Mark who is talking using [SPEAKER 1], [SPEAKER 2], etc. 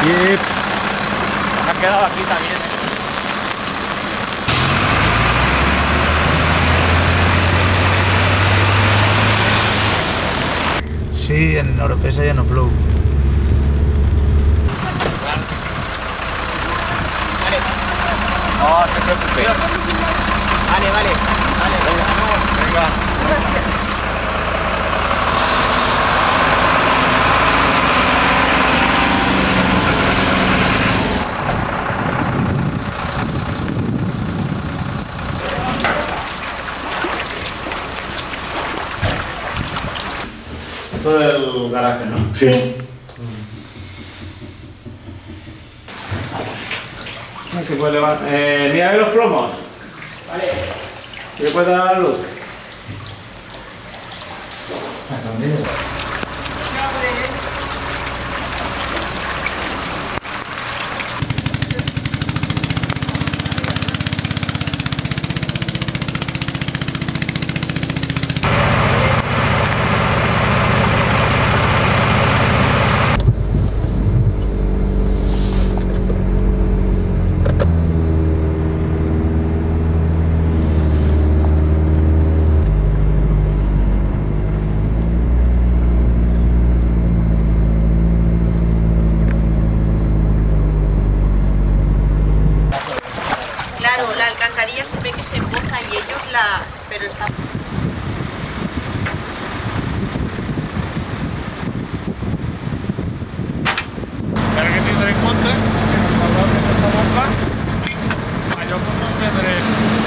[SPEAKER 1] Yep.
[SPEAKER 2] Me has quedado aquí también, ¿eh?
[SPEAKER 1] Sí, en Oropesa ya no plou.
[SPEAKER 2] Vale. No se preocupe. Vale, vale. Vale, venga. Gracias.
[SPEAKER 3] Esto del garaje, ¿no?
[SPEAKER 4] Sí.
[SPEAKER 3] Se puede levantar. Mira los plomos.
[SPEAKER 2] Vale.
[SPEAKER 3] ¿Se puede dar la luz?
[SPEAKER 4] Claro, la alcantarilla se ve que se empoza y ellos la... pero está...
[SPEAKER 2] Pero hay que tener en cuenta que cuando abres esta boca, mayor control tendré.